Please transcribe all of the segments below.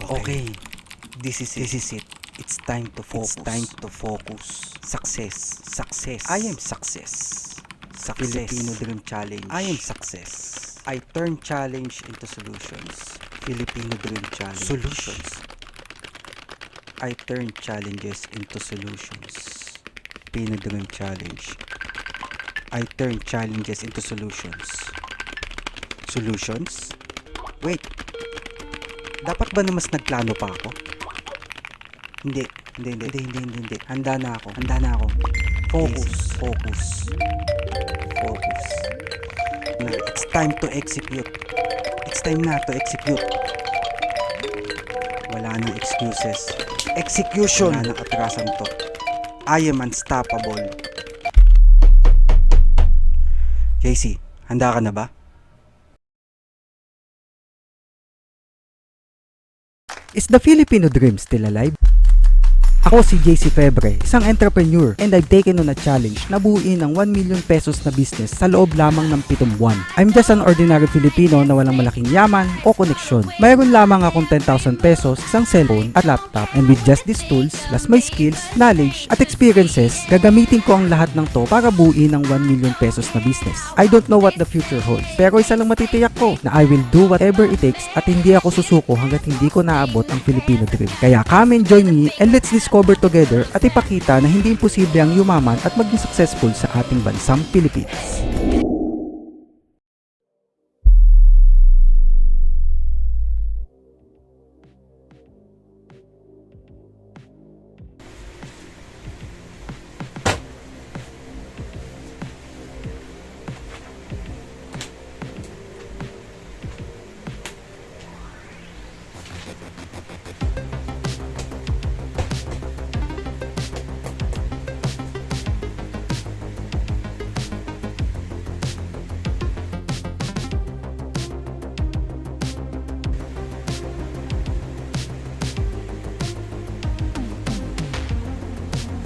Okay, this is it. It's time to focus. Success. I am success. Filipino Dream Challenge. I am success. I turn challenge into solutions. Filipino Dream Challenge. Solutions. I turn challenges into solutions. Filipino Dream Challenge. I turn challenges into solutions. Solutions? Wait. Dapat ba na mas nagplano pa ako? Hindi. Handa na ako. Focus. It's time to execute. It's time na to execute. Wala nang excuses. Execution! Wala nang atrasan to. I am unstoppable. JC, handa ka na ba? Is the Filipino dream still alive? Ako si JC Febre, isang entrepreneur, and I've taken on a challenge na buuin ang 1 million pesos na business sa loob lamang ng 7 buwan. I'm just an ordinary Filipino na walang malaking yaman o koneksyon. Mayroon lamang akong 10,000 pesos, isang cellphone at laptop, and with just these tools, plus my skills, knowledge at experiences, gagamitin ko ang lahat ng to para buuin ang 1 million pesos na business. I don't know what the future holds, pero isa lang matitiyak ko na I will do whatever it takes at hindi ako susuko hanggat hindi ko naabot ang Filipino dream. Kaya come and join me and let's discover together at ipakita na hindi imposible ang yumaman at maging successful sa ating bansang Pilipinas.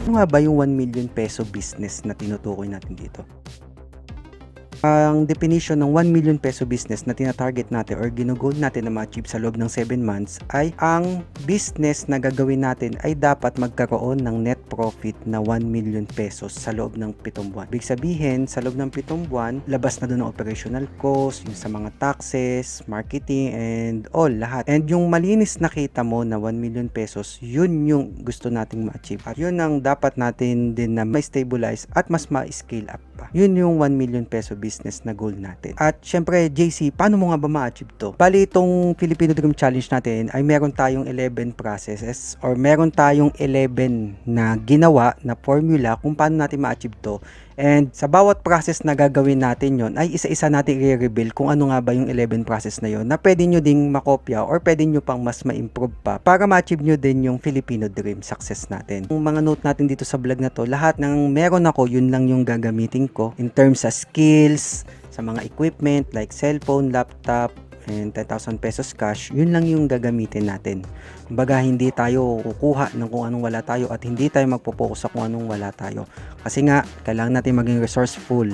Ano nga ba yung 1 million peso business na tinutukoy natin dito? Ang definition ng 1 million peso business na tinatarget natin or ginugol natin na ma-achieve sa loob ng 7 months ay ang business na gagawin natin ay dapat magkaroon ng net profit na 1 million pesos sa loob ng 7 buwan. Ibig sabihin, sa loob ng 7 buwan, labas na doon ang operational cost, yung sa mga taxes, marketing, and all, lahat. And yung malinis na kita mo na 1 million pesos, yun yung gusto nating ma-achieve. At yun ang dapat natin din na ma-stabilize at mas ma-scale up pa. Yun yung 1 million peso business na goal natin. At syempre, JC, paano mo nga ba ma-achieve to? Bali, itong Filipino Dream Challenge natin ay meron tayong 11 processes or meron tayong 11 na ginawa na formula kung paano natin ma-achieve to. And sa bawat process na gagawin natin yon ay isa-isa natin i-reveal kung ano nga ba yung 11 process na yon na pwede nyo ding makopya or pwede nyo pang mas ma-improve pa para ma-achieve nyo din yung Filipino Dream success natin. Yung mga note natin dito sa vlog na to, lahat ng meron ako, yun lang yung gagamitin ko in terms sa skills, sa mga equipment like cellphone, laptop, and 10,000 pesos cash, yun lang yung gagamitin natin. Kumbaga, hindi tayo kukuha ng kung anong wala tayo at hindi tayo magpo-focus sa kung anong wala tayo. Kasi nga, kailangan natin maging resourceful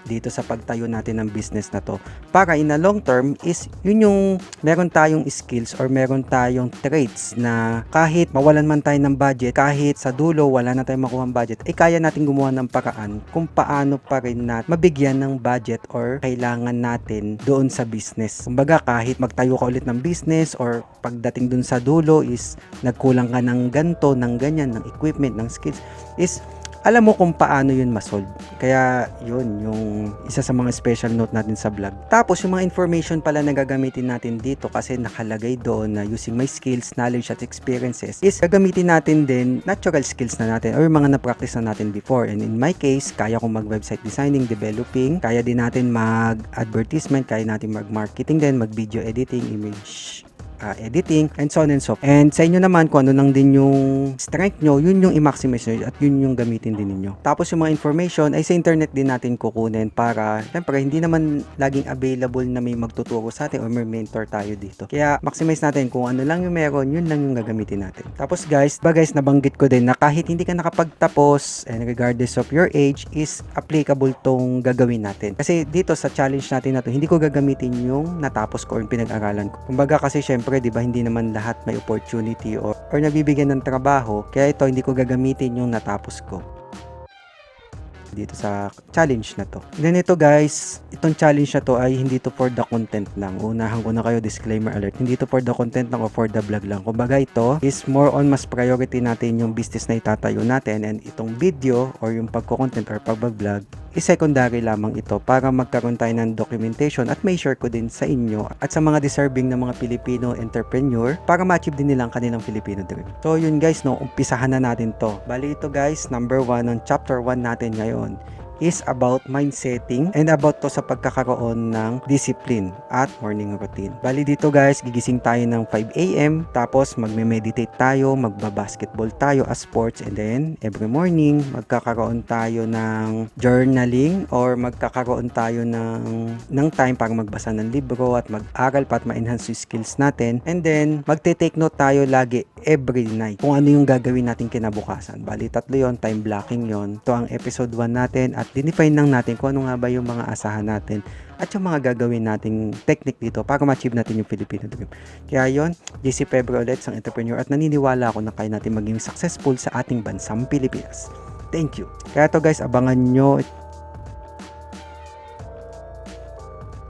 dito sa pagtayo natin ng business na to. Para in a long term is yun yung meron tayong skills or meron tayong traits na kahit mawalan man tayo ng budget, kahit sa dulo wala na tayong makuha ng budget, ay kaya natin gumawa ng paraan kung paano pa rin natin mabigyan ng budget or kailangan natin doon sa business. Kumbaga, kahit magtayo ka ulit ng business or pagdating doon sa dulo is nagkulang ka ng ganto, ng ganyan, ng equipment, ng skills, is alam mo kung paano yun masolve. Kaya yun yung isa sa mga special note natin sa vlog. Tapos yung mga information pala na gagamitin natin dito kasi nakalagay doon na using my skills, knowledge at experiences is gagamitin natin din natural skills na natin or mga na-practice na natin before. And in my case, kaya kong mag-website designing, developing, kaya din natin mag-advertisement, kaya natin mag-marketing din, mag-video editing, image editing, and so on and so forth. And sa inyo naman, kung ano lang din yung strength nyo, yun yung i-maximize nyo at yun yung gamitin din ninyo. Tapos yung mga information ay sa internet din natin kukunin para, syempre, hindi naman laging available na may magtuturo sa atin or may mentor tayo dito. Kaya maximize natin kung ano lang yung meron, yun lang yung gagamitin natin. Tapos guys, nabanggit ko din na kahit hindi ka nakapagtapos and regardless of your age is applicable tong gagawin natin. Kasi dito sa challenge natin na to, hindi ko gagamitin yung natapos ko or yung pinag-aralan ko. Kumbaga kasi syempre syempre, di ba, hindi naman lahat may opportunity or nabibigyan ng trabaho. Kaya ito, hindi ko gagamitin yung natapos ko dito sa challenge na to. Then ito guys, itong challenge na to ay hindi to for the content lang. Unahan ko na kayo, disclaimer alert. Hindi to for the content lang o for the vlog lang. Kumbaga ito is more on mas priority natin yung business na itatayo natin, and itong video or yung pagko-content or pag-vlog is secondary lamang ito para magkaroon tayo ng documentation at may share ko din sa inyo at sa mga deserving na mga Filipino entrepreneur para ma-achieve din nila ang kanilang Filipino dream. So yun guys, no, umpisahan na natin to. Bali ito guys, number 1 on chapter 1 natin ngayon is about mindsetting and about to sa pagkakaroon ng discipline at morning routine. Bali dito guys, gigising tayo ng 5 AM, tapos magme-meditate tayo, magba-basketball tayo as sports, and then every morning magkakaroon tayo ng journaling or magkakaroon tayo ng time para magbasa ng libro at mag-aral para ma-enhance yung skills natin, and then magte-take note tayo lagi every night kung ano yung gagawin natin kinabukasan. Bali tatlo yon, time blocking yon. Ito ang episode 1 natin at dinefine lang natin kung ano nga ba yung mga asahan natin at yung mga gagawin nating technique dito para ma-achieve natin yung Filipino dream. Kaya yon, JC Febre ulit, isang entrepreneur, at naniniwala ako na kaya natin maging successful sa ating bansang Pilipinas. Thank you. Kaya to guys, abangan nyo